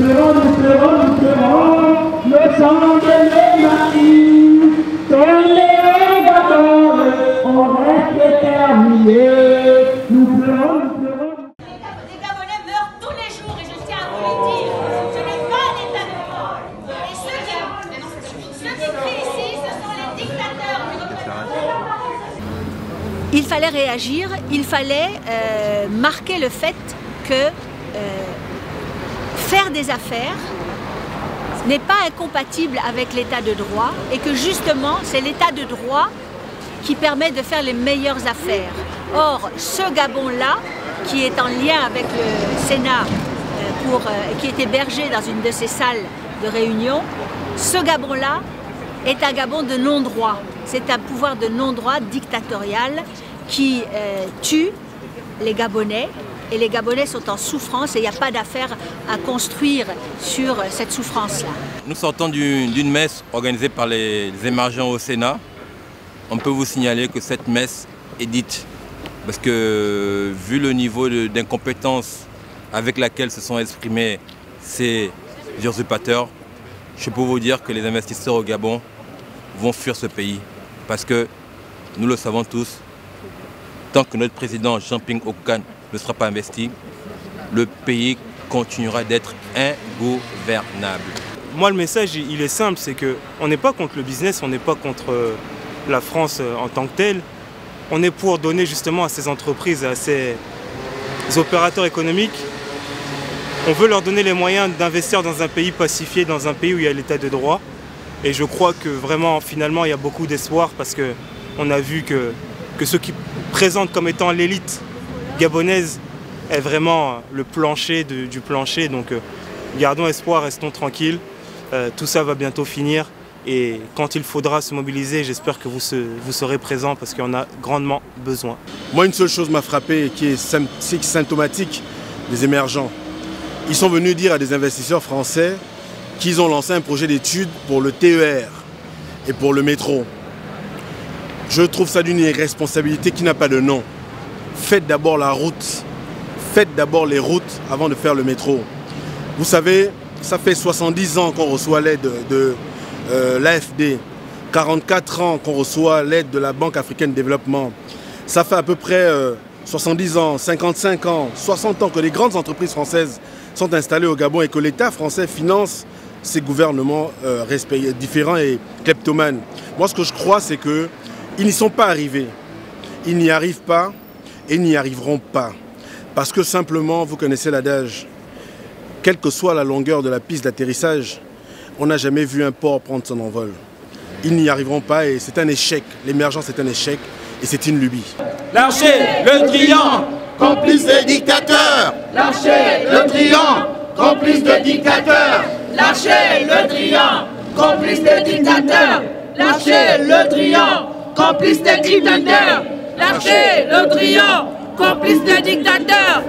ferons le sang de nos maris. Tolérez d'abord, on reste déterminés. Nous ferons. Les Gabonais meurent tous les jours et je tiens à vous le dire. Ce n'est pas un état de droit. Et ceux qui crient ici, ce sont les dictateurs de notre pays. Il fallait réagir, il fallait marquer le fait que faire des affaires n'est pas incompatible avec l'état de droit et que justement c'est l'état de droit qui permet de faire les meilleures affaires. Or, ce Gabon-là, qui est en lien avec le Sénat, qui est hébergé dans une de ces salles de réunion, ce Gabon-là est un Gabon de non-droit. C'est un pouvoir de non-droit dictatorial qui tue les Gabonais. Et les Gabonais sont en souffrance et il n'y a pas d'affaire à construire sur cette souffrance-là. Nous sortons d'une messe organisée par les émergents au Sénat. On peut vous signaler que cette messe est dite parce que vu le niveau d'incompétence avec laquelle se sont exprimés ces usurpateurs, je peux vous dire que les investisseurs au Gabon vont fuir ce pays parce que nous le savons tous, tant que notre président Jean-Ping Okan ne sera pas investi, le pays continuera d'être ingouvernable. Moi, le message, il est simple, c'est qu'on n'est pas contre le business, on n'est pas contre la France en tant que telle. On est pour donner justement à ces entreprises, à ces opérateurs économiques, on veut leur donner les moyens d'investir dans un pays pacifié, dans un pays où il y a l'état de droit. Et je crois que vraiment, finalement, il y a beaucoup d'espoir parce qu'on a vu que ceux qui présentent comme étant l'élite gabonaise est vraiment le plancher du plancher. Donc gardons espoir, restons tranquilles. Tout ça va bientôt finir. Et quand il faudra se mobiliser, j'espère que vous serez présents parce qu'il y en a grandement besoin. Moi, une seule chose m'a frappé et qui est symptomatique des émergents. Ils sont venus dire à des investisseurs français qu'ils ont lancé un projet d'études pour le TER et pour le métro. Je trouve ça d'une irresponsabilité qui n'a pas de nom. Faites d'abord la route, faites d'abord les routes avant de faire le métro. Vous savez, ça fait 70 ans qu'on reçoit l'aide de l'AFD, 44 ans qu'on reçoit l'aide de la Banque africaine de développement. Ça fait à peu près 70 ans, 55 ans, 60 ans que les grandes entreprises françaises sont installées au Gabon et que l'État français finance ces gouvernements différents et kleptomanes. Moi, ce que je crois, c'est qu'ils n'y sont pas arrivés. Ils n'y arrivent pas et n'y arriveront pas. Parce que simplement, vous connaissez l'adage, quelle que soit la longueur de la piste d'atterrissage, on n'a jamais vu un port prendre son envol. Ils n'y arriveront pas et c'est un échec. L'émergence est un échec et c'est une lubie. Lâchez le Drian, complice des dictateurs. Lâchez le Drian, complice des dictateurs. Lâchez le Drian, complice des dictateurs. Lâchez le Drian, complice des dictateurs. Lâchez le Drian, complice des dictateurs.